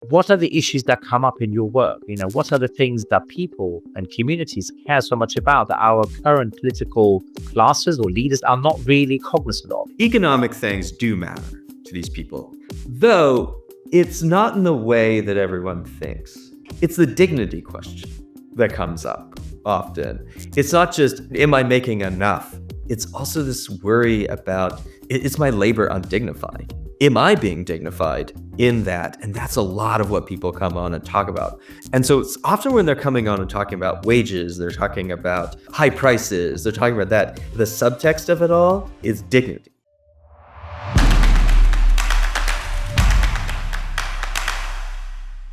what are the issues that come up in your work? What are the things that people and communities care so much about that our current political classes or leaders are not really cognizant of? Economic things do matter to these people, though it's not in the way that everyone thinks. It's the dignity question that comes up often. It's not just, am I making enough? It's also this worry about, is my labor undignified? Am I being dignified in that? And that's a lot of what people come on and talk about. And so it's often when they're coming on and talking about wages, they're talking about high prices, they're talking about that. The subtext of it all is dignity.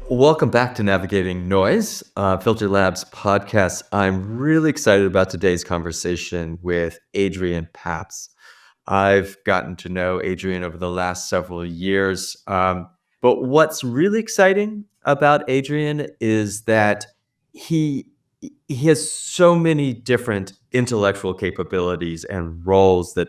Welcome back to Navigating Noise, Filter Labs podcast. I'm really excited about today's conversation with Adrian Pabst. I've gotten to know Adrian over the last several years. But what's really exciting about Adrian is that he has so many different intellectual capabilities and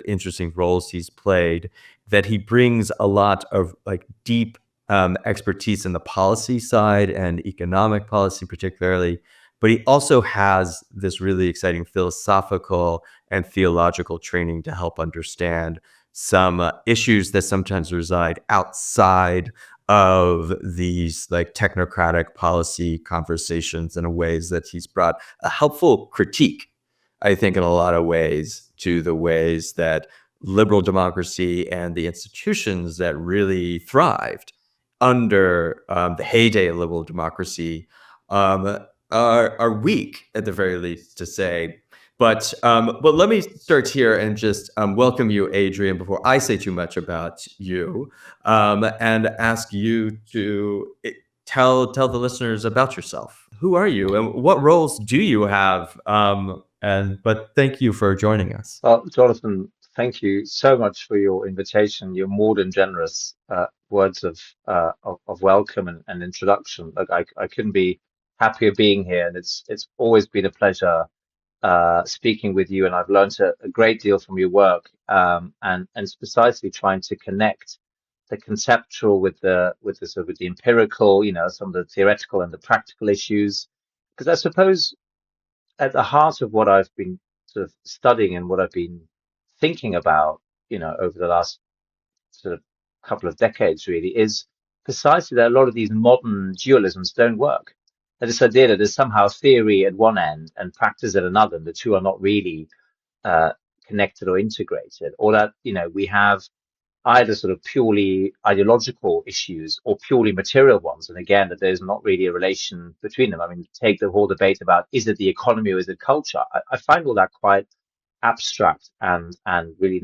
interesting roles he's played, that he brings a lot of deep expertise in the policy side and economic policy particularly, but he also has this really exciting philosophical and theological training to help understand some issues that sometimes reside outside of these technocratic policy conversations, in ways that he's brought a helpful critique, I think, in a lot of ways, to the ways that liberal democracy and the institutions that really thrived under the heyday of liberal democracy are weak, at the very least, to say. But let me start here and just welcome you, Adrian, before I say too much about you, and ask you to tell the listeners about yourself. Who are you, and what roles do you have? But thank you for joining us. Well, Jonathan, thank you so much for your invitation. Your more than generous words of welcome and introduction. Look, I couldn't be happier being here, and it's always been a pleasure speaking with you, and I've learned a great deal from your work, and it's precisely trying to connect the conceptual with the sort of the empirical, some of the theoretical and the practical issues, because I suppose at the heart of what I've been sort of studying and what I've been thinking about, over the last sort of couple of decades, really, is precisely that a lot of these modern dualisms don't work. That this idea that there's somehow theory at one end and practice at another, and the two are not really connected or integrated, or that we have either sort of purely ideological issues or purely material ones, and again that there's not really a relation between them. I mean, take the whole debate about, is it the economy or is it culture? I find all that quite abstract and really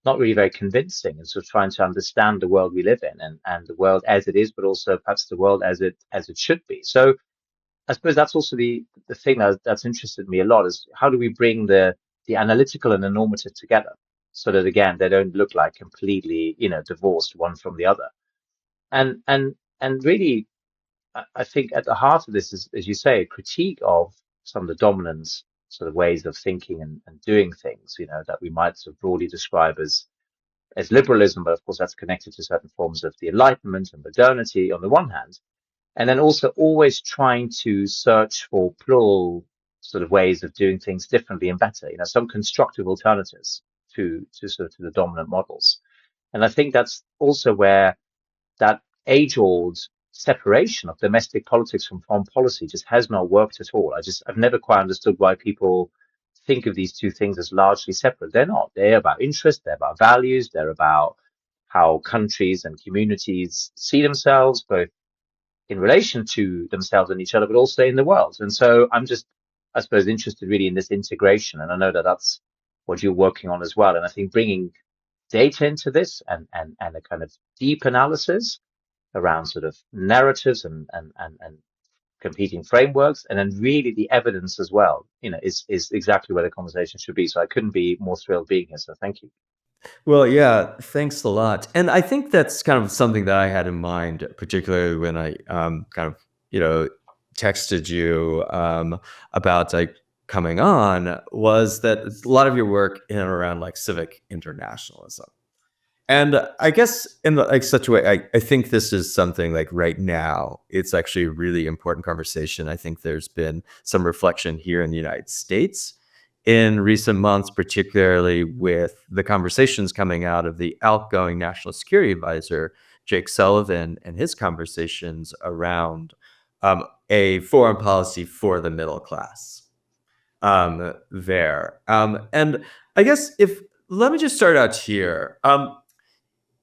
not really very convincing, and sort of trying to understand the world we live in, and the world as it is, but also perhaps the world as it should be. So I suppose that's also the thing that's interested me a lot, is how do we bring the analytical and the normative together, so that again they don't look like completely divorced one from the other. And really, I think at the heart of this is, as you say, a critique of some of the dominant sort of ways of thinking and doing things, that we might sort of broadly describe as liberalism, but of course that's connected to certain forms of the Enlightenment and modernity on the one hand, and then also always trying to search for plural sort of ways of doing things differently and better, some constructive alternatives to the dominant models. And I think that's also where that age-old separation of domestic politics from foreign policy just has not worked at all. I've never quite understood why people think of these two things as largely separate. They're not. They're about interest, they're about values, they're about how countries and communities see themselves, both in relation to themselves and each other, but also in the world. And so I'm just, I suppose, interested really in this integration. And I know that that's what you're working on as well. And I think bringing data into this and a kind of deep analysis around sort of narratives and competing frameworks, and then really the evidence as well, is exactly where the conversation should be. So I couldn't be more thrilled being here. So thank you. Well, yeah, thanks a lot. And I think that's kind of something that I had in mind, particularly when I texted you about coming on, was that a lot of your work in and around civic internationalism. And I guess in like such a way, I think this is something like right now, it's actually a really important conversation. I think there's been some reflection here in the United States in recent months, particularly with the conversations coming out of the outgoing National Security Advisor, Jake Sullivan, and his conversations around a foreign policy for the middle class there. And I guess let me just start out here.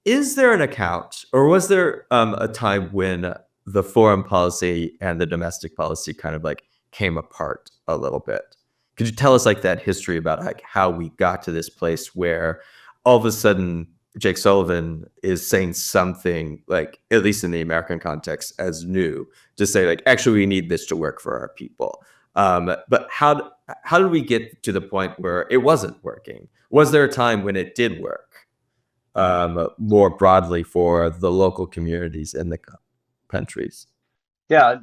Is there an account, or was there a time when the foreign policy and the domestic policy kind of like came apart a little bit? Could you tell us like that history about like how we got to this place where all of a sudden Jake Sullivan is saying something like, at least in the American context, as new to say like, actually, we need this to work for our people. But how did we get to the point where it wasn't working? Was there a time when it did work? More broadly for the local communities in the countries? Yeah,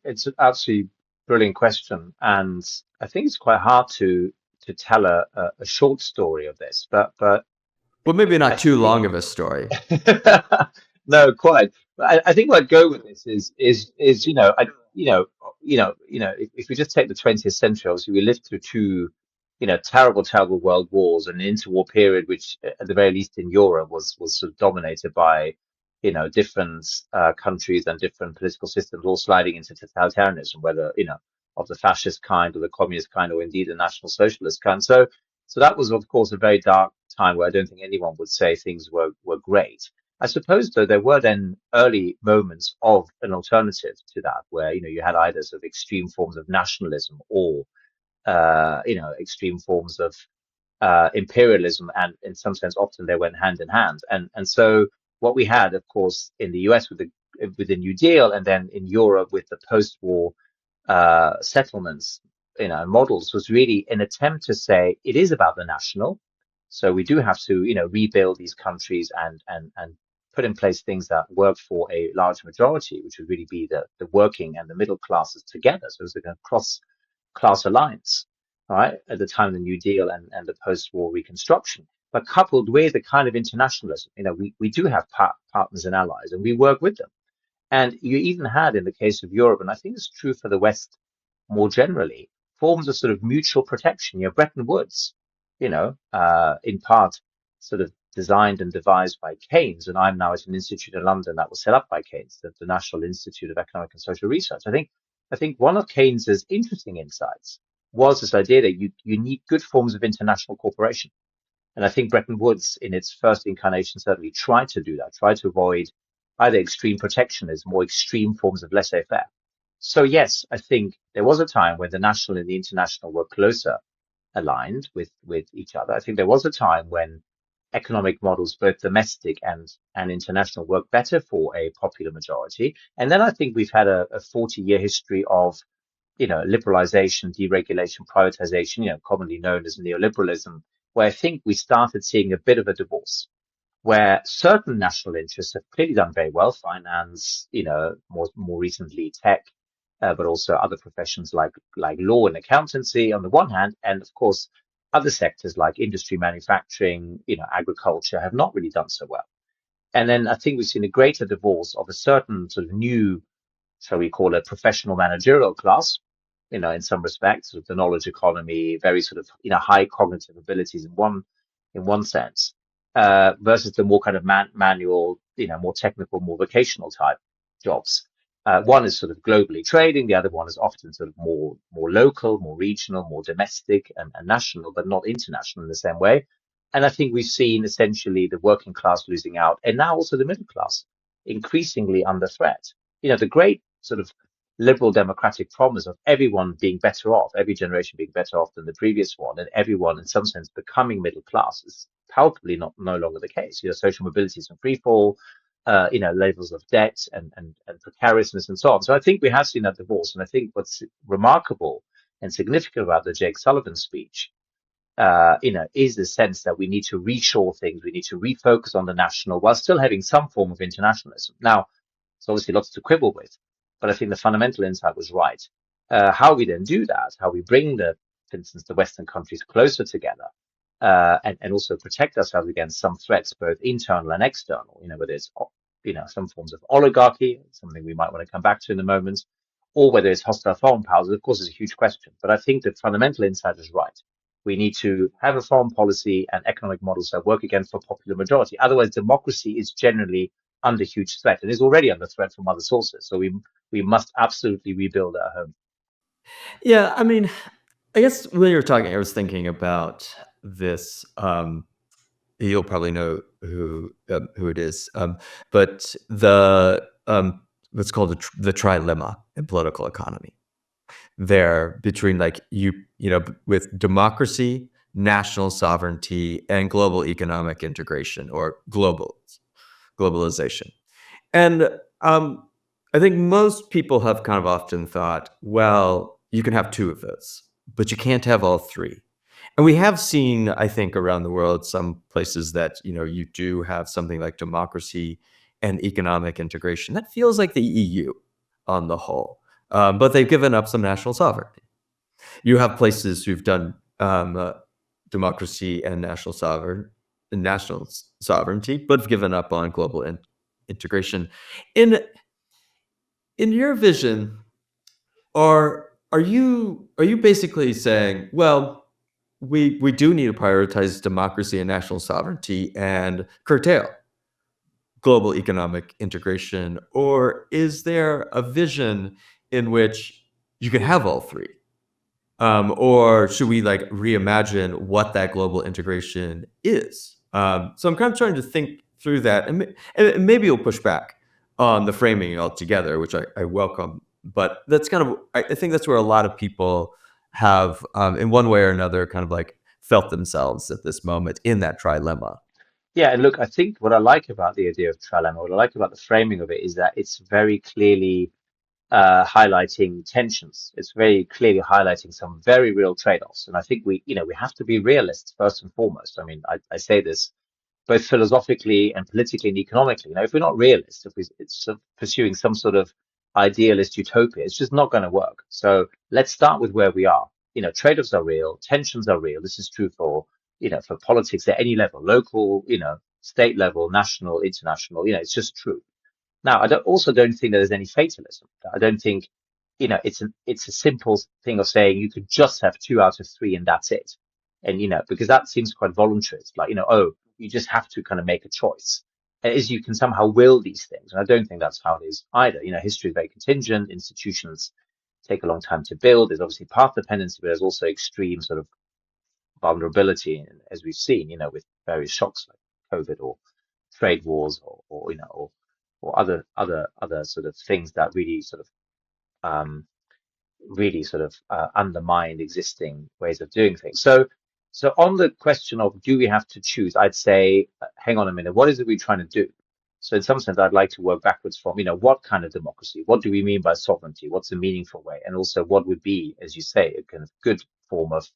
it's an absolutely brilliant question, and I think it's quite hard to tell a short story of this, but Well, maybe I not too think long of a story. no, quite. But I think where I'd go with this is if we just take the 20th century, obviously we lived through two terrible world wars and an interwar period, which at the very least in Europe was sort of dominated by different countries and different political systems all sliding into totalitarianism, whether of the fascist kind or the communist kind or indeed the national socialist kind. So that was of course a very dark time where I don't think anyone would say things were great. I suppose, though, there were then early moments of an alternative to that, where you had either sort of extreme forms of nationalism or extreme forms of imperialism, and in some sense, often they went hand in hand. And so what we had, of course, in the US with the New Deal, and then in Europe with the post-war settlements, models, was really an attempt to say it is about the national. So we do have to, rebuild these countries and put in place things that work for a large majority, which would really be the working and the middle classes together. So it's a cross class alliance, all right, at the time of the New Deal and the post-war reconstruction. But coupled with the kind of internationalism, we do have partners and allies, and we work with them. And you even had, in the case of Europe, and I think it's true for the West more generally, forms of sort of mutual protection. Bretton Woods, in part sort of designed and devised by Keynes, and I'm now at an institute in London that was set up by Keynes, the National Institute of Economic and Social Research. I think one of Keynes's interesting insights was this idea that you need good forms of international cooperation. And I think Bretton Woods, in its first incarnation, certainly tried to do that, tried to avoid either extreme protectionism or extreme forms of laissez-faire. So yes, I think there was a time when the national and the international were closer aligned with each other. I think there was a time when economic models, both domestic and international, work better for a popular majority. And then I think we've had a 40-year history of liberalization, deregulation, privatization, commonly known as neoliberalism, where I think we started seeing a bit of a divorce, where certain national interests have clearly done very well, finance, more recently tech, but also other professions like law and accountancy on the one hand, and of course other sectors like industry, manufacturing, agriculture have not really done so well. And then I think we've seen a greater divorce of a certain sort of new, shall we call it, professional managerial class, in some respects, sort of the knowledge economy, very sort of, high cognitive abilities in one sense, versus the more kind of manual, more technical, more vocational type jobs. One is sort of globally trading, the other one is often sort of more local, more regional, more domestic and national, but not international in the same way. And I think we've seen essentially the working class losing out, and now also the middle class increasingly under threat. The great sort of liberal democratic promise of everyone being better off, every generation being better off than the previous one, and everyone in some sense becoming middle class is palpably no longer the case. Social mobility is in free fall, levels of debt and precariousness and so on. So I think we have seen that divorce. And I think what's remarkable and significant about the Jake Sullivan speech, is the sense that we need to reshore things. We need to refocus on the national while still having some form of internationalism. Now, there's obviously lots to quibble with, but I think the fundamental insight was right. How we then do that, how we bring for instance, the Western countries closer together, and also protect ourselves against some threats, both internal and external, whether it's, some forms of oligarchy, something we might want to come back to in a moment, or whether it's hostile foreign powers, of course, is a huge question. But I think the fundamental insight is right. We need to have a foreign policy and economic models that work against the popular majority. Otherwise, democracy is generally under huge threat and is already under threat from other sources. So we must absolutely rebuild our home. Yeah, I mean, I guess when you were talking, I was thinking about this. You'll probably know who it is, but the what's called the trilemma in political economy. There between like with democracy, national sovereignty, and global economic integration or globalization. And I think most people have kind of often thought, well, you can have two of those, but you can't have all three. And we have seen, I think, around the world, some places that, you do have something like democracy and economic integration. That feels like the EU on the whole. But they've given up some national sovereignty. You have places who've done democracy and national sovereignty, but have given up on global integration. In your vision, are you basically saying, well, we do need to prioritize democracy and national sovereignty and curtail global economic integration, or is there a vision in which you can have all three? Or should we like reimagine what that global integration is? So I'm kind of trying to think through that, and maybe you'll push back on the framing altogether, which I welcome. But that's kind of, I think that's where a lot of people have, in one way or another, kind of like felt themselves at this moment in that trilemma. Yeah, and look, I think what I like about the idea of trilemma, what I like about the framing of it, is that it's very clearly highlighting tensions. It's very clearly highlighting some very real trade-offs. And I think we have to be realists first and foremost. I mean, I say this both philosophically and politically and economically. If we're not realists, if it's pursuing some sort of idealist utopia, it's just not going to work. So let's start with where we are. Trade-offs are real, tensions are real. This is true for politics at any level, local, state level, national, international. It's just true. Now, also don't think that there's any fatalism. I don't think, it's a simple thing of saying you could just have 2 out of 3 and that's it. And, because that seems quite voluntary. It's like, oh, you just have to kind of make a choice. As you can somehow will these things. And I don't think that's how it is either. History is very contingent. Institutions take a long time to build. There's obviously path dependency, but there's also extreme sort of vulnerability, as we've seen, with various shocks like COVID or trade wars or other sort of things that really sort of undermine existing ways of doing things. So on the question of do we have to choose, I'd say, hang on a minute, what is it we're trying to do? So in some sense, I'd like to work backwards from, what kind of democracy? What do we mean by sovereignty? What's a meaningful way? And also what would be, as you say, a kind of good form of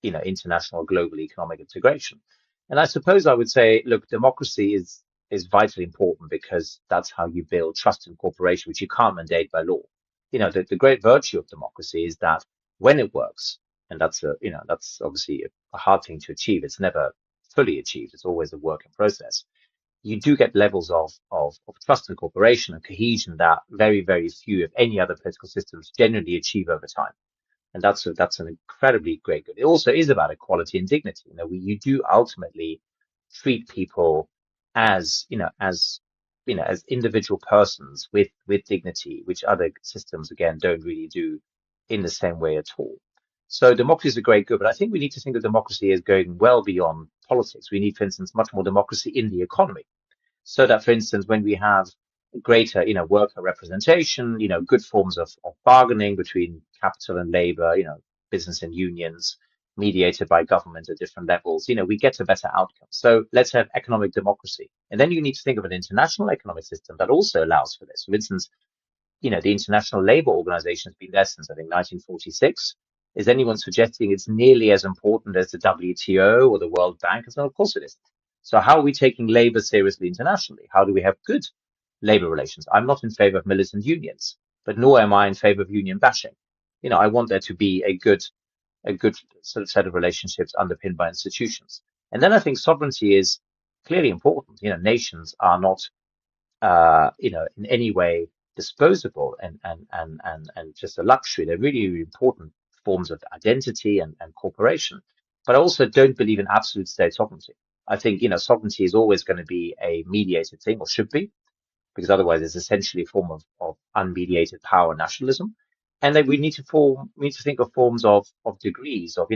international global economic integration. And I suppose I would say, look, democracy is vitally important because that's how you build trust in cooperation, which you can't mandate by law. The great virtue of democracy is that when it works, and that's obviously a hard thing to achieve. It's never fully achieved. It's always a work in process. You do get levels of trust and cooperation and cohesion that very, very few, if any, other political systems generally achieve over time. And that's an incredibly great good. It also is about equality and dignity. You do ultimately treat people as individual persons with dignity, which other systems again don't really do in the same way at all. So democracy is a great good, but I think we need to think of democracy as going well beyond politics. We need, for instance, much more democracy in the economy. So that, for instance, when we have greater, worker representation, good forms of bargaining between capital and labor, business and unions, mediated by government at different levels, we get a better outcome. So let's have economic democracy. And then you need to think of an international economic system that also allows for this. For instance, the International Labour Organization has been there since, I think, 1946. Is anyone suggesting it's nearly as important as the WTO or the World Bank? No, of course it isn't. So how are we taking labor seriously internationally? How do we have good labor relations? I'm not in favor of militant unions, but nor am I in favor of union bashing. I want there to be a good a good sort of set of relationships underpinned by institutions. And then I think sovereignty is clearly important. Nations are not, in any way disposable and just a luxury. They're really, really important forms of identity and cooperation. But I also don't believe in absolute state sovereignty. I think, sovereignty is always going to be a mediated thing, or should be, because otherwise it's essentially a form of unmediated power nationalism. And then we need to think of forms of degrees of,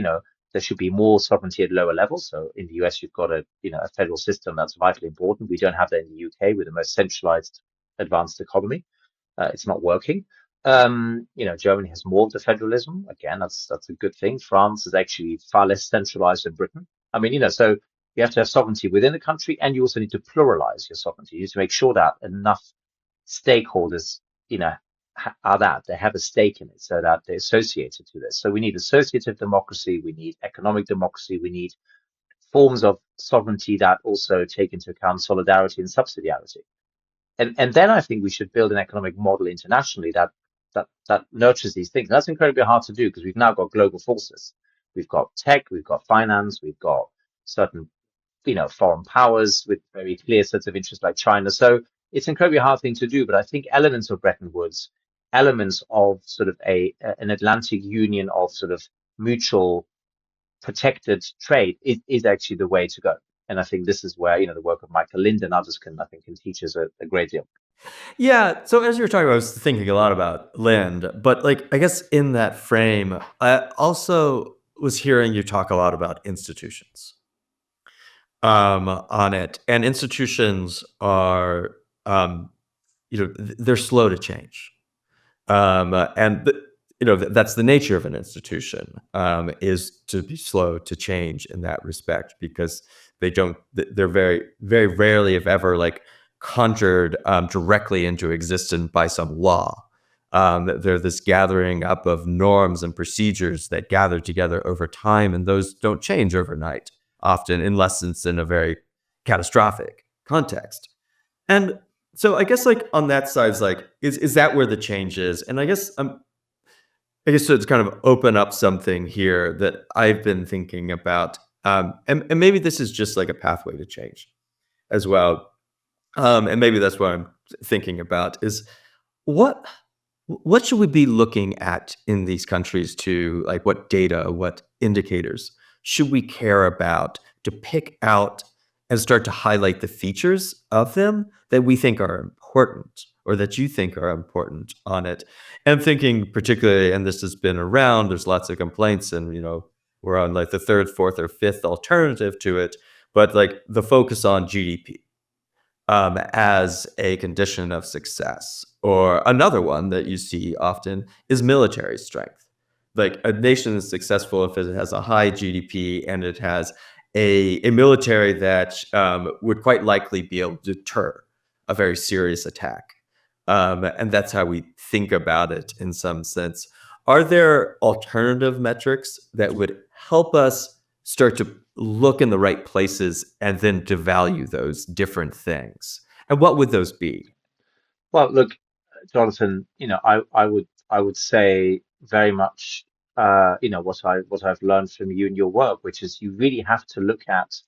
there should be more sovereignty at lower levels. So in the US, you've got a federal system that's vitally important. We don't have that in the UK with the most centralized advanced economy. It's not working. Germany has more of the federalism. Again, that's a good thing. France is actually far less centralized than Britain. So you have to have sovereignty within the country, and you also need to pluralize your sovereignty. You need to make sure that enough stakeholders, they have a stake in it, so that they're associated to this. So we need associative democracy, we need economic democracy, we need forms of sovereignty that also take into account solidarity and subsidiarity. And then I think we should build an economic model internationally that nurtures these things. And that's incredibly hard to do because we've now got global forces. We've got tech, we've got finance, we've got certain foreign powers with very clear sets of interests like China. So it's an incredibly hard thing to do, but I think elements of Bretton Woods, elements of sort of an Atlantic Union of sort of mutual protected trade is actually the way to go. And I think this is where, the work of Michael Lind and others can teach us a great deal. Yeah. So as you were talking about, I was thinking a lot about Lind, but I guess in that frame, I also was hearing you talk a lot about institutions on it. And institutions are, they're slow to change. That's the nature of an institution, is to be slow to change in that respect, because they're very, very rarely, if ever, conjured directly into existence by some law. They're this gathering up of norms and procedures that gather together over time, and those don't change overnight, often, unless it's in a very catastrophic context. And so I guess on that side, is that where the change is? And I guess so it's kind of open up something here that I've been thinking about. And maybe this is just a pathway to change as well. And maybe that's what I'm thinking about is what should we be looking at in these countries to what data, what indicators should we care about to pick out and start to highlight the features of them that we think are important or that you think are important on it. And thinking particularly, and this has been around, there's lots of complaints and, we're on the third, fourth, or fifth alternative to it, but the focus on GDP as a condition of success. Or another one that you see often is military strength. A nation is successful if it has a high GDP and it has a military that would quite likely be able to deter a very serious attack. And that's how we think about it in some sense. Are there alternative metrics that would help us start to look in the right places and then to value those different things? And what would those be? Well, look, Jonathan, I would say very much, what I've learned from you in your work, which is you really have to look at,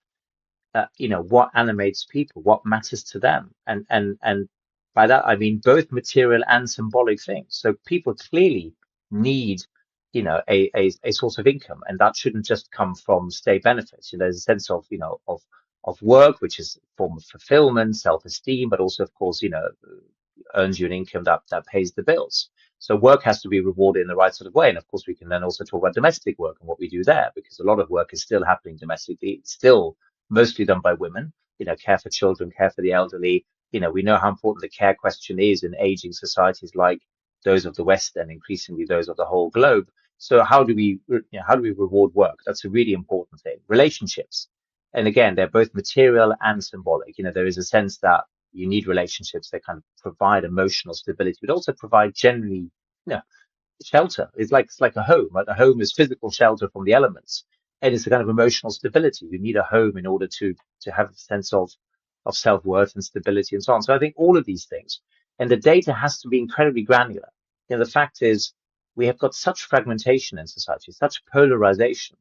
what animates people, what matters to them, and by that I mean both material and symbolic things. So people clearly need, a source of income, and that shouldn't just come from state benefits. There's a sense of, of work, which is a form of fulfillment, self-esteem, but also, of course, earns you an income that pays the bills. So work has to be rewarded in the right sort of way. And of course, we can then also talk about domestic work and what we do there, because a lot of work is still happening domestically. It's still mostly done by women, care for children, care for the elderly. We know how important the care question is in aging societies like those of the West and increasingly those of the whole globe. So how do we reward work? That's a really important thing. Relationships. And again, they're both material and symbolic. There is a sense that you need relationships that kind of provide emotional stability, but also provide generally, shelter. It's like a home, right? A home is physical shelter from the elements, and it's a kind of emotional stability. You need a home in order to have a sense of self-worth and stability and so on. So I think all of these things, and the data has to be incredibly granular. The fact is, we have got such fragmentation in society, such polarization,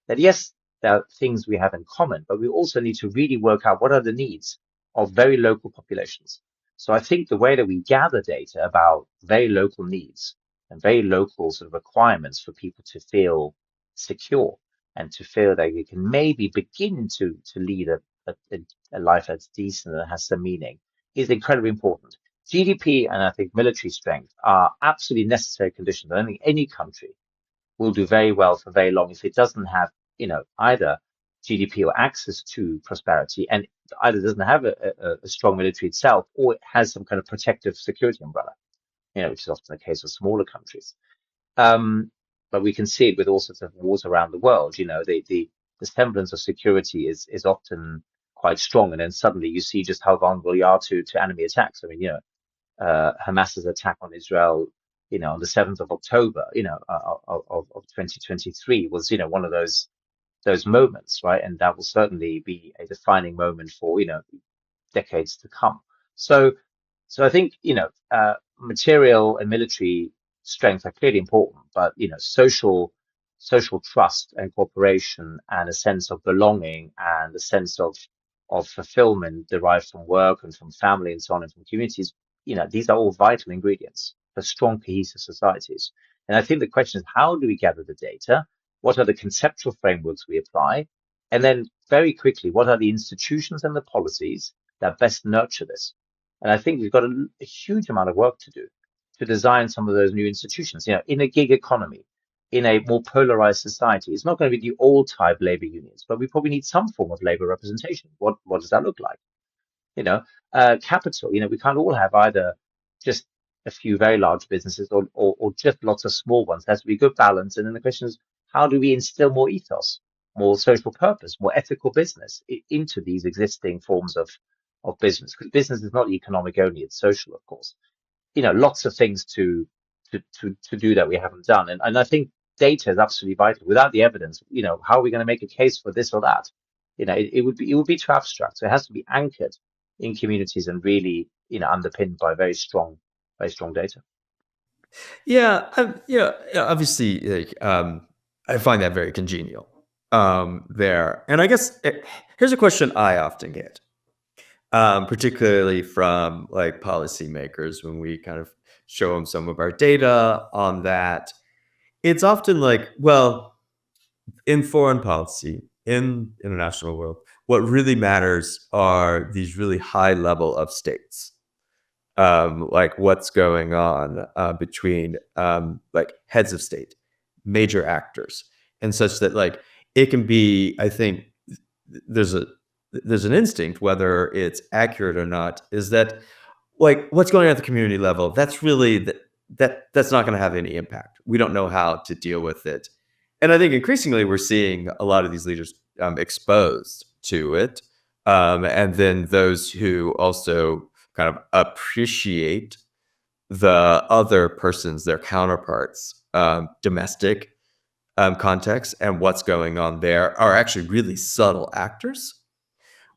that yes, there are things we have in common, but we also need to really work out what are the needs of very local populations. So I think the way that we gather data about very local needs and very local sort of requirements for people to feel secure and to feel that you can maybe begin to lead a life that's decent and has some meaning is incredibly important. GDP and I think military strength are absolutely necessary conditions. I don't think any country will do very well for very long if it doesn't have, either GDP or access to prosperity, and either doesn't have a strong military itself, or it has some kind of protective security umbrella, which is often the case of smaller countries. But we can see it with all sorts of wars around the world. The semblance of security is often quite strong, and then suddenly you see just how vulnerable you are to enemy attacks. I mean, Hamas's attack on Israel, on the 7th of October, of 2023 was, one of those moments, right? And that will certainly be a defining moment for, decades to come. So I think, material and military strength are clearly important, but, social trust and cooperation and a sense of belonging and a sense of fulfillment derived from work and from family and so on and from communities, these are all vital ingredients for strong, cohesive societies. And I think the question is, how do we gather the data? What are the conceptual frameworks we apply? And then very quickly, what are the institutions and the policies that best nurture this? And I think we've got a huge amount of work to do to design some of those new institutions. In a gig economy, in a more polarized society, it's not going to be the old type labor unions, but we probably need some form of labor representation. What does that look like? Capital. We can't all have either just a few very large businesses or just lots of small ones. There has to be good balance. And then the question is, how do we instill more ethos, more social purpose, more ethical business into these existing forms of business? Because business is not economic only; it's social, of course. Lots of things to do that we haven't done, and I think data is absolutely vital. Without the evidence, how are we going to make a case for this or that? It would be too abstract. So it has to be anchored in communities and really, underpinned by very strong data. Yeah, obviously, like, I find that very congenial there. And I guess here's a question I often get, particularly from like policymakers when we kind of show them some of our data on that. It's often like, well, in foreign policy, in international world, what really matters are these really high level of states. Like what's going on between like heads of state, major actors, and such that like it can be. I think there's an instinct, whether it's accurate or not, is that like what's going on at the community level. That's really that's not going to have any impact. We don't know how to deal with it, and I think increasingly we're seeing a lot of these leaders exposed to it, and then those who also kind of appreciate the other person's, their counterparts, domestic context and what's going on there are actually really subtle actors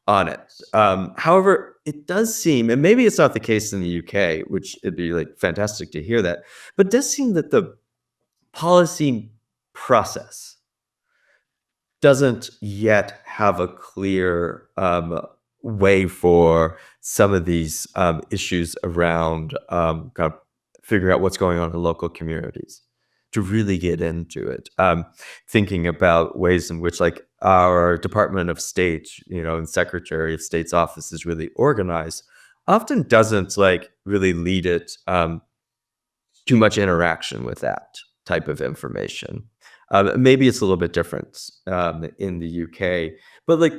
on it. However, it does seem, and maybe it's not the case in the UK, which it'd be like fantastic to hear that, but it does seem that the policy process doesn't yet have a clear way for some of these issues around kind of figuring out what's going on in local communities to really get into it. Thinking about ways in which like our Department of State, and Secretary of State's office is really organized, often doesn't like really lead it too much interaction with that type of information. Maybe it's a little bit different in the UK, but like,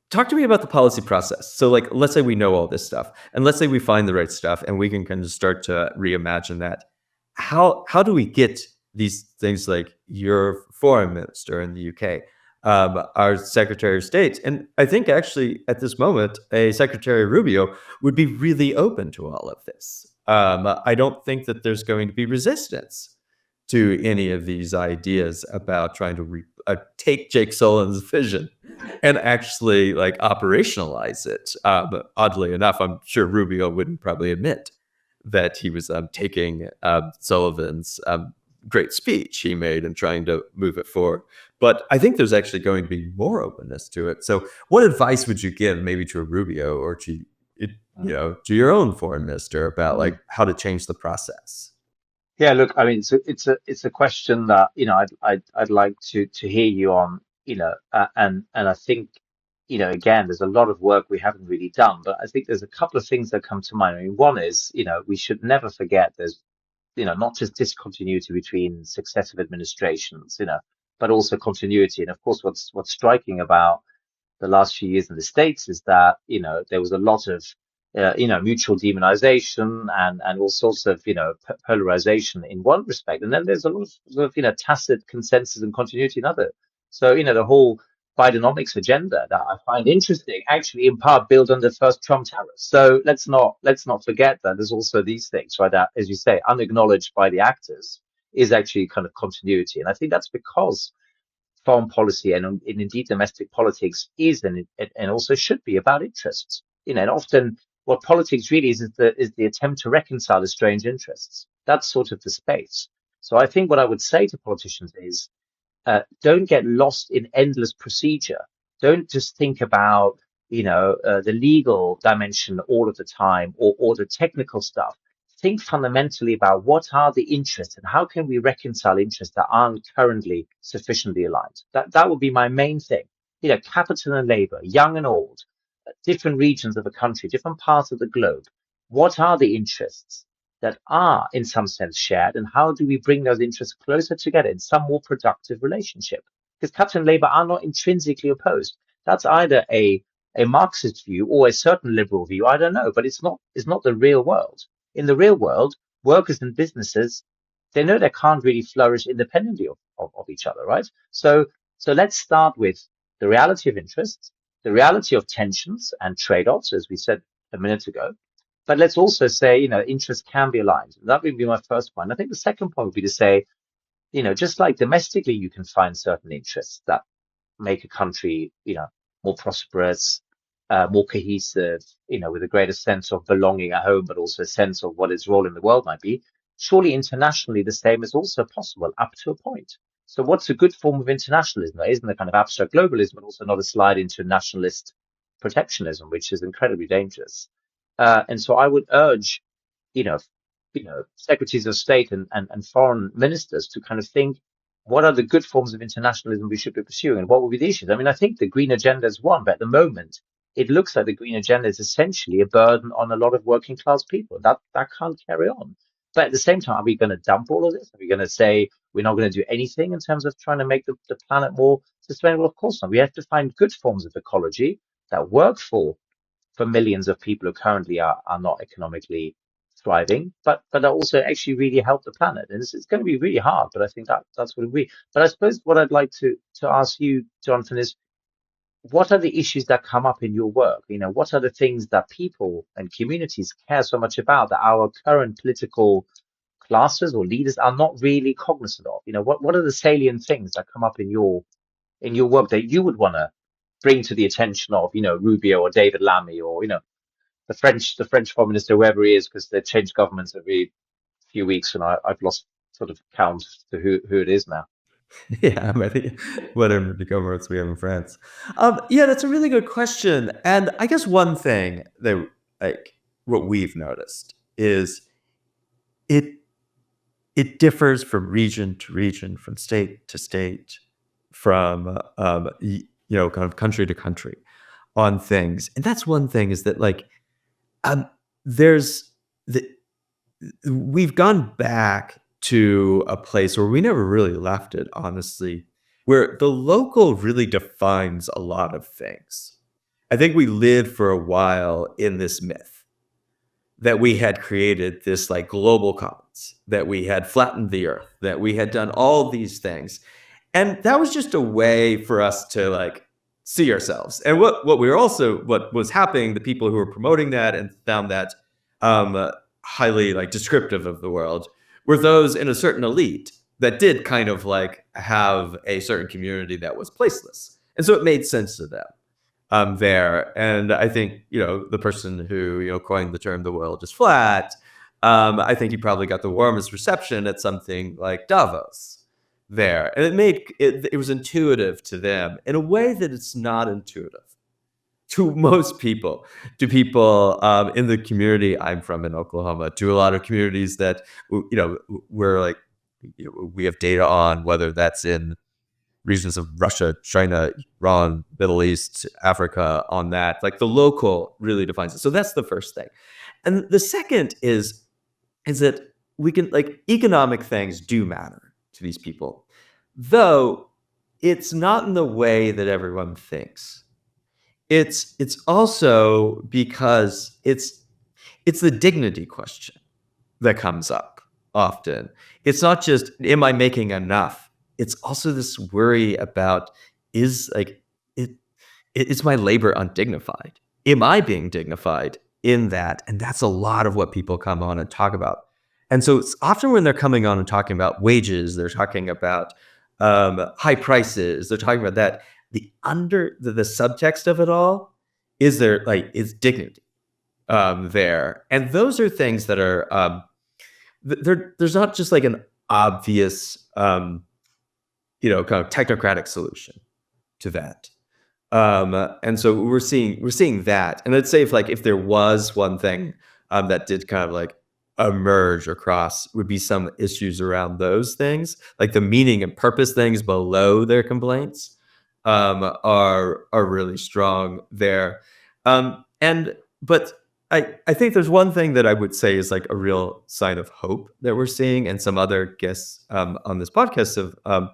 talk to me about the policy process. So like, let's say we know all this stuff and let's say we find the right stuff and we can kind of start to reimagine that. How do we get these things like your foreign minister in the UK, our Secretary of State, and I think actually at this moment, a Secretary Rubio would be really open to all of this. I don't think that there's going to be resistance to any of these ideas about trying to take Jake Sullivan's vision and actually like operationalize it. But oddly enough, I'm sure Rubio wouldn't probably admit that he was taking Sullivan's great speech he made in trying to move it forward. But I think there's actually going to be more openness to it. So what advice would you give maybe to a Rubio or to to your own foreign minister about like how to change the process? Yeah, look, I mean, it's a question that I'd like to hear you on, and I think, again, there's a lot of work we haven't really done, but I think there's a couple of things that come to mind. I mean, one is, we should never forget there's, not just discontinuity between successive administrations, but also continuity. And of course, what's striking about the last few years in the States is that, there was a lot of, mutual demonization and all sorts of, polarization in one respect. And then there's a lot of, tacit consensus and continuity in other. So, the whole Bidenomics agenda that I find interesting actually in part built on the first Trump tariffs. So let's not forget that there's also these things, right? That, as you say, unacknowledged by the actors is actually kind of continuity. And I think that's because foreign policy and indeed domestic politics is and also should be about interests. And often what politics really is the attempt to reconcile the strange interests. That's sort of the space. So I think what I would say to politicians is don't get lost in endless procedure. Don't just think about the legal dimension all of the time or the technical stuff. Think fundamentally about what are the interests and how can we reconcile interests that aren't currently sufficiently aligned. That would be my main thing. Capital and labor, young and old, different regions of the country, different parts of the globe. What are the interests that are in some sense shared, and how do we bring those interests closer together in some more productive relationship? Because capital and labor are not intrinsically opposed. That's either a Marxist view or a certain liberal view. I don't know, but it's not the real world. In the real world, workers and businesses, they know they can't really flourish independently of each other, right? So let's start with the reality of interests, the reality of tensions and trade-offs, as we said a minute ago. But let's also say, interests can be aligned. That would be my first point. I think the second point would be to say, just like domestically, you can find certain interests that make a country, more prosperous, more cohesive, with a greater sense of belonging at home, but also a sense of what its role in the world might be. Surely internationally, the same is also possible up to a point. So what's a good form of internationalism? That isn't a kind of abstract globalism, but also not a slide into nationalist protectionism, which is incredibly dangerous. And so I would urge, you know, secretaries of state and foreign ministers to kind of think, what are the good forms of internationalism we should be pursuing, and what will be the issues? I mean, I think the green agenda is one, but at the moment, it looks like the green agenda is essentially a burden on a lot of working class people. That can't carry on. But at the same time, are we going to dump all of this? Are we going to say we're not going to do anything in terms of trying to make the planet more sustainable? Of course not. We have to find good forms of ecology that work for millions of people who currently are not economically thriving, but that also actually really help the planet. And it's going to be really hard, but I think that's what it will be. But I suppose what I'd like to ask you, Jonathan, is what are the issues that come up in your work? What are the things that people and communities care so much about that our current political classes or leaders are not really cognizant of? What are the salient things that come up in your work that you would want to bring to the attention of, Rubio or David Lammy or, the French foreign minister, whoever he is, because they change governments every few weeks, and I've lost sort of count to who it is now. Yeah, I think whatever the governments we have in France. Yeah, that's a really good question. And I guess one thing that what we've noticed is it differs from region to region, from state to state, from kind of country to country on things. And that's one thing is that there's we've gone back to a place where we never really left it, honestly, where the local really defines a lot of things. I think we lived for a while in this myth that we had created this global commons, that we had flattened the earth, that we had done all these things. And that was just a way for us to see ourselves. And what was happening, the people who were promoting that and found that highly descriptive of the world were those in a certain elite that did kind of have a certain community that was placeless. And so it made sense to them there. And I think, the person who, coined the term "the world is flat," I think he probably got the warmest reception at something like Davos there. And it was intuitive to them in a way that it's not intuitive to most people, to people in the community I'm from in Oklahoma, to a lot of communities that, we're like, we have data on, whether that's in regions of Russia, China, Iran, Middle East, Africa, on that. Like the local really defines it. So that's the first thing. And the second is that we can, like, economic things do matter to these people, though it's not in the way that everyone thinks. It's also because it's the dignity question that comes up often. It's not just, am I making enough? It's also this worry about, is like it is my labor undignified? Am I being dignified in that? And that's a lot of what people come on and talk about. And so it's often when they're coming on and talking about wages, they're talking about high prices, they're talking about that. The subtext of it all is is dignity there. And those are things that are there's not just like an obvious kind of technocratic solution to that. And so we're seeing that. And I'd say if there was one thing that did kind of like emerge across, would be some issues around those things, like the meaning and purpose things below their complaints are really strong there. But I think there's one thing that I would say is like a real sign of hope that we're seeing, and some other guests on this podcast have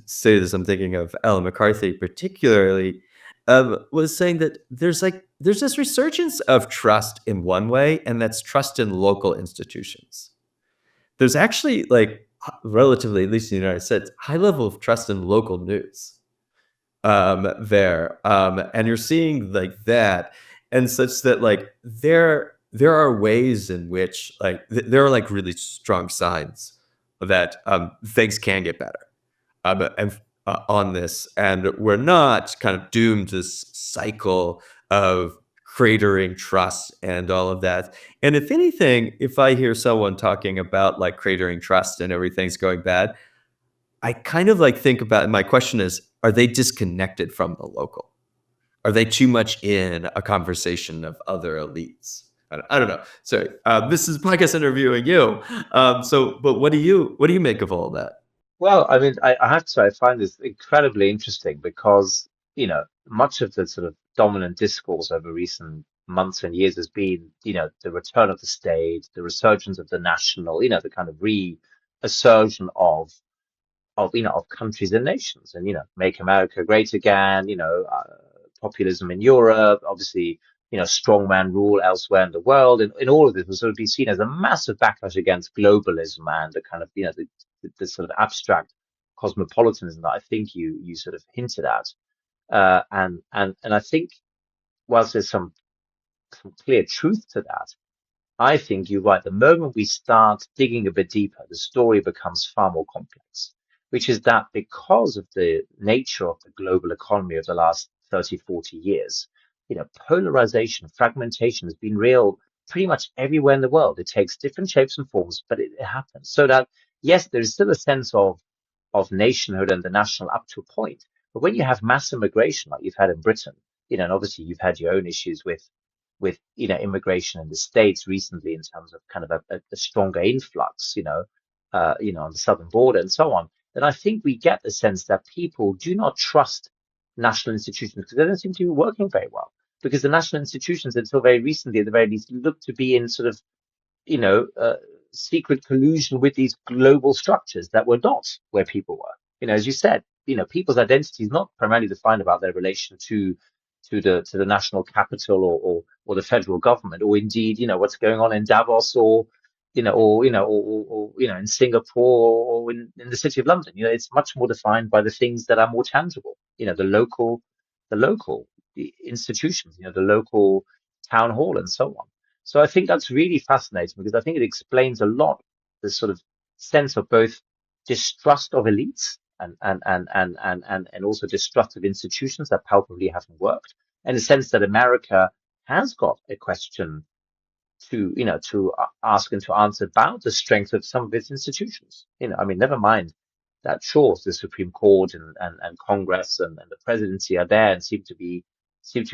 say this. I'm thinking of Ellen McCarthy particularly, was saying that there's this resurgence of trust in one way, and that's trust in local institutions. There's actually relatively, at least in the United States, high level of trust in local news there, and you're seeing like that, and such that there are ways in which there are really strong signs that things can get better and on this, and we're not kind of doomed to this cycle of cratering trust and all of that. And if anything, if I hear someone talking about cratering trust and everything's going bad, I kind of think about, my question is, are they disconnected from the local? Are they too much in a conversation of other elites? I don't know. So this is podcast interviewing you. But what do you make of all that? Well, I mean, I have to say, I find this incredibly interesting because, much of the sort of dominant discourse over recent months and years has been, the return of the state, the resurgence of the national, the kind of reassertion of countries and nations, and make America great again, populism in Europe, obviously, strongman rule elsewhere in the world, and in all of this will sort of be seen as a massive backlash against globalism and the kind of the sort of abstract cosmopolitanism that I think you sort of hinted at, and I think whilst there's some clear truth to that, I think you're right. The moment we start digging a bit deeper, the story becomes far more complex, which is that because of the nature of the global economy of the last 30, 40 years, polarization, fragmentation has been real pretty much everywhere in the world. It takes different shapes and forms, but it happens. So that, yes, there is still a sense of nationhood and the national up to a point. But when you have mass immigration like you've had in Britain, and obviously you've had your own issues with immigration in the States recently in terms of kind of a stronger influx, on the southern border and so on, then I think we get the sense that people do not trust national institutions because they don't seem to be working very well. Because the national institutions, until very recently, at the very least, look to be in sort of you know, uh, secret collusion with these global structures that were not where people were. As you said, people's identity is not primarily defined about their relation to the national capital or the federal government, or indeed, what's going on in Davos or in Singapore or in the city of London. It's much more defined by the things that are more tangible. The institutions, the local town hall and so on. So I think that's really fascinating because I think it explains a lot the sort of sense of both distrust of elites and also distrust of institutions that palpably haven't worked, and the sense that America has got a question to ask and to answer about the strength of some of its institutions. I mean, never mind that, sure, the Supreme Court and Congress and the presidency are there and seem to be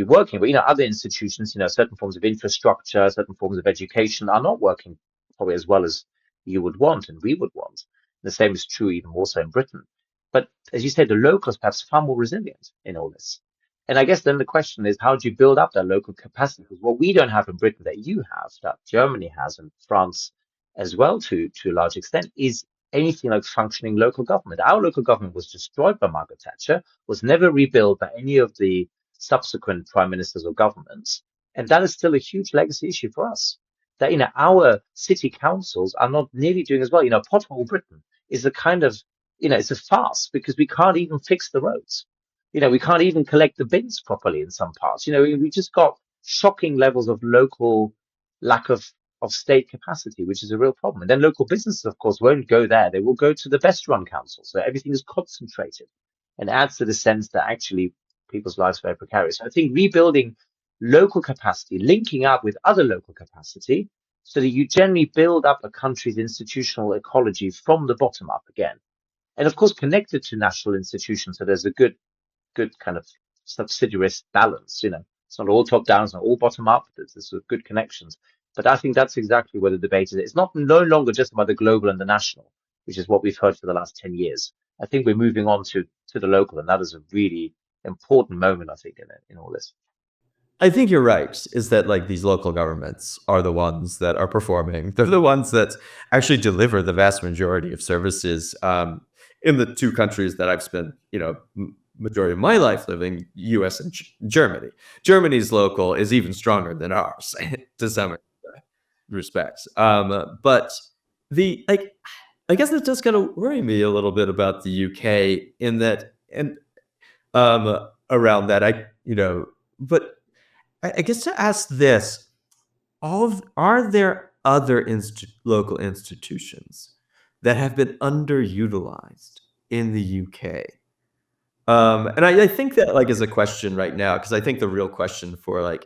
working, but other institutions, certain forms of infrastructure, certain forms of education are not working probably as well as you would want and we would want. The same is true even more so in Britain. But as you say, the locals perhaps far more resilient in all this. And I guess then the question is, how do you build up that local capacity? Because what we don't have in Britain that you have, that Germany has, and France as well to a large extent, is anything like functioning local government. Our local government was destroyed by Margaret Thatcher, was never rebuilt by any of the subsequent prime ministers or governments. And that is still a huge legacy issue for us. That, our city councils are not nearly doing as well. Pothole Britain is a kind of, it's a farce because we can't even fix the roads. We can't even collect the bins properly in some parts. We just got shocking levels of local lack of state capacity, which is a real problem. And then local businesses, of course, won't go there. They will go to the best run councils. So everything is concentrated and adds to the sense that actually people's lives are very precarious. So I think rebuilding local capacity, linking up with other local capacity, so that you generally build up a country's institutional ecology from the bottom up again. And of course, connected to national institutions. So there's a good kind of subsidiarist balance. It's not all top down, it's not all bottom up. There's sort of good connections. But I think that's exactly where the debate is. It's no longer just about the global and the national, which is what we've heard for the last 10 years. I think we're moving on to the local, and that is a really important moment, I think, in all this. I think you're right, is that like these local governments are the ones that are performing. They're the ones that actually deliver the vast majority of services. In the two countries that I've spent, majority of my life living, US and Germany. Germany's local is even stronger than ours to some respects. But I guess that does kind of worry me a little bit about the UK in that, and around that, but I guess to ask this, are there other local institutions that have been underutilized in the UK? And I think that is a question right now, because I think the real question for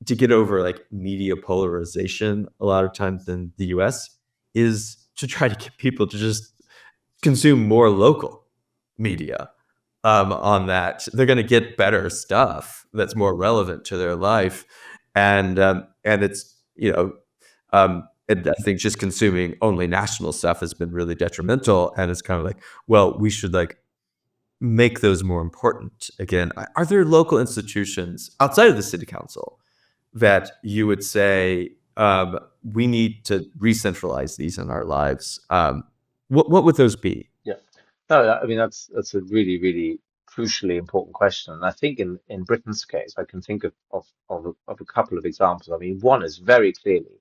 to get over media polarization a lot of times in the US is to try to get people to just consume more local media. On that, they're going to get better stuff that's more relevant to their life, and it's and I think just consuming only national stuff has been really detrimental. And it's kind of well, we should make those more important again. Are there local institutions outside of the city council that you would say we need to re-centralize these in our lives? What would those be? Yeah. No, I mean, that's a really, really crucially important question. And I think in Britain's case, I can think of a couple of examples. I mean, one is very clearly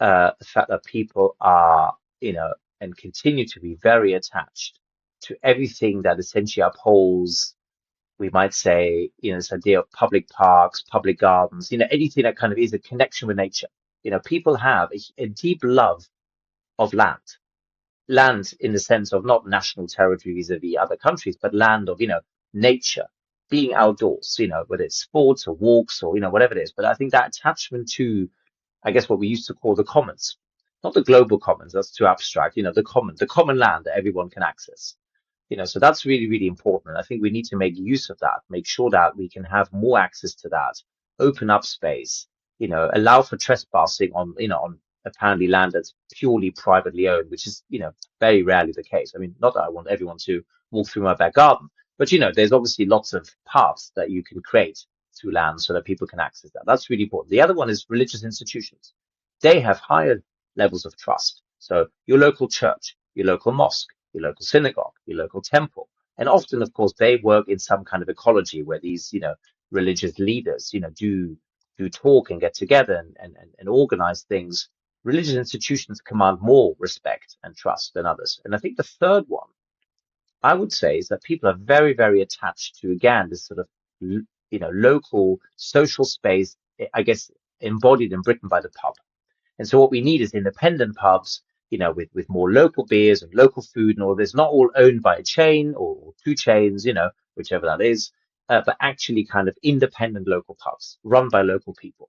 the fact that people are, and continue to be very attached to everything that essentially upholds, we might say, this idea of public parks, public gardens, anything that kind of is a connection with nature. People have a deep love of land in the sense of not national territory vis-a-vis other countries, but land of, nature, being outdoors, whether it's sports or walks or, whatever it is. But I think that attachment to, I guess, what we used to call the commons, not the global commons, that's too abstract, the common land that everyone can access. So that's really, really important. And I think we need to make use of that, make sure that we can have more access to that, open up space, allow for trespassing on apparently land that's purely privately owned, which is, very rarely the case. I mean, not that I want everyone to walk through my back garden, but, there's obviously lots of paths that you can create through land so that people can access that. That's really important. The other one is religious institutions. They have higher levels of trust. So your local church, your local mosque, your local synagogue, your local temple. And often, of course, they work in some kind of ecology where these, religious leaders, do talk and get together and organize things. Religious institutions command more respect and trust than others. And I think the third one, I would say, is that people are very, very attached to, again, this sort of, local social space, I guess, embodied in Britain by the pub. And so what we need is independent pubs, with more local beers and local food and all this, not all owned by a chain or two chains, whichever that is, but actually kind of independent local pubs run by local people.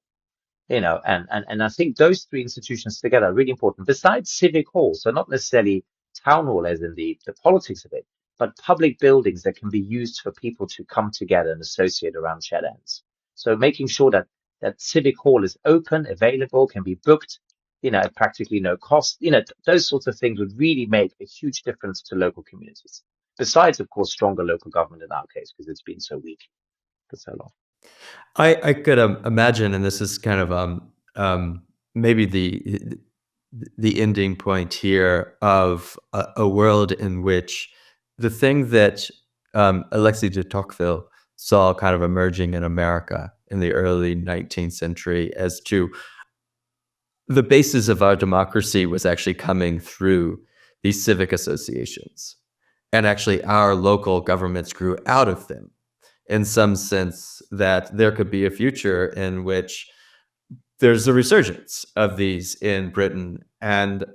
And I think those three institutions together are really important. Besides civic halls, so not necessarily town hall as in the politics of it, but public buildings that can be used for people to come together and associate around shared ends. So making sure that civic hall is open, available, can be booked, at practically no cost. Those sorts of things would really make a huge difference to local communities. Besides, of course, stronger local government in our case, because it's been so weak for so long. I could imagine, and this is kind of maybe the ending point here of a world in which the thing that Alexis de Tocqueville saw kind of emerging in America in the early 19th century as to the basis of our democracy was actually coming through these civic associations. And actually, our local governments grew out of them in some sense, that there could be a future in which there's a resurgence of these in Britain. And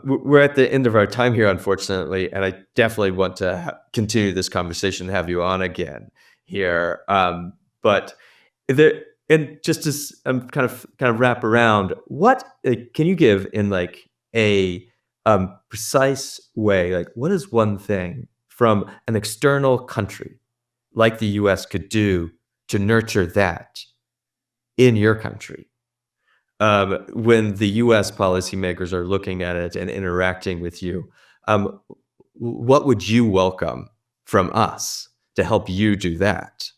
we're at the end of our time here, unfortunately, and I definitely want to continue this conversation and have you on again here. But there, and just to kind of wrap around, what can you give in like a precise way? Like, what is one thing from an external country like the U.S. could do to nurture that in your country? When the U.S. policymakers are looking at it and interacting with you, what would you welcome from us to help you do that?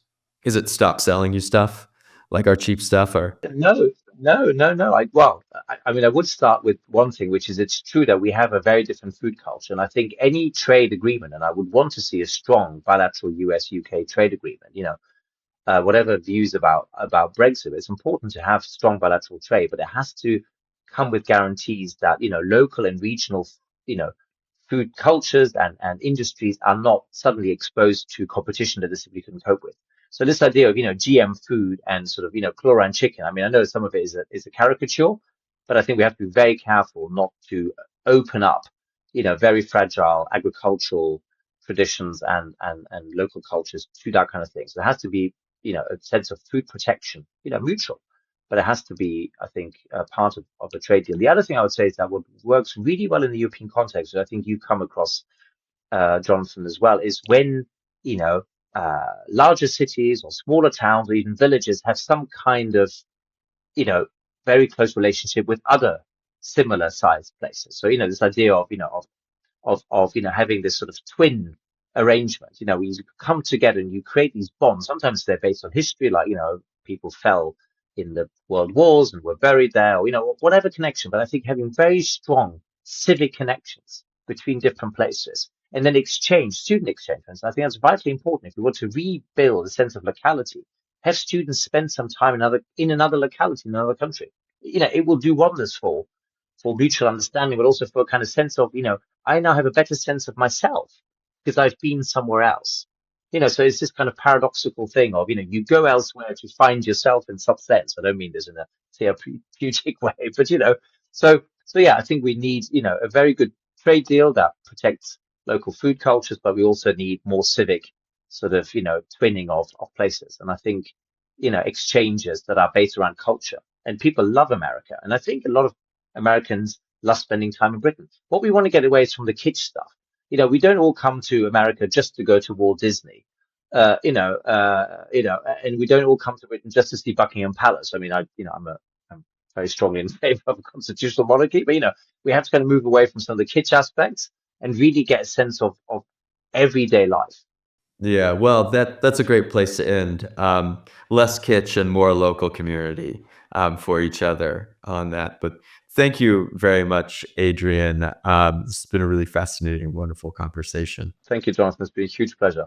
Is it stop selling you stuff like our cheap stuff, or? No, no. I mean, I would start with one thing, which is it's true that we have a very different food culture. And I think any trade agreement, and I would want to see a strong bilateral US-UK trade agreement, whatever views about Brexit, it's important to have strong bilateral trade, but it has to come with guarantees that, local and regional, you know, food cultures and industries are not suddenly exposed to competition that they simply couldn't cope with. So this idea of, GM food and sort of, chlorine chicken, I mean, I know some of it is a caricature, but I think we have to be very careful not to open up, very fragile agricultural traditions and local cultures to that kind of thing. So there has to be, a sense of food protection, mutual. But it has to be, I think, part of the trade deal. The other thing I would say is that what works really well in the European context, and I think you come across, Jonathan, as well, is when, larger cities or smaller towns or even villages have some kind of, you know, very close relationship with other similar sized places. So, this idea of, having this sort of twin arrangement, where you come together and you create these bonds. Sometimes they're based on history, like, people fell in the world wars and were buried there, or, whatever connection. But I think having very strong civic connections between different places and then student exchange. And so I think that's vitally important if we want to rebuild a sense of locality. Have students spend some time in another locality, in another country. It will do wonders for mutual understanding, but also for a kind of sense of, I now have a better sense of myself because I've been somewhere else. So it's this kind of paradoxical thing of, you go elsewhere to find yourself in some sense. I don't mean this in a therapeutic way, but, so yeah, I think we need, a very good trade deal that protects local food cultures, but we also need more civic sort of, twinning of places. And I think, exchanges that are based around culture. And people love America. And I think a lot of Americans love spending time in Britain. What we want to get away is from the kitsch stuff. We don't all come to America just to go to Walt Disney, and we don't all come to Britain just to see Buckingham Palace. I mean, I'm very strongly in favor of a constitutional monarchy, but we have to kind of move away from some of the kitsch aspects and really get a sense of everyday life. Yeah, well, that's a great place to end. Less kitsch and more local community for each other on that. But thank you very much, Adrian. It's been a really fascinating, wonderful conversation. Thank you, Jonathan. It's been a huge pleasure.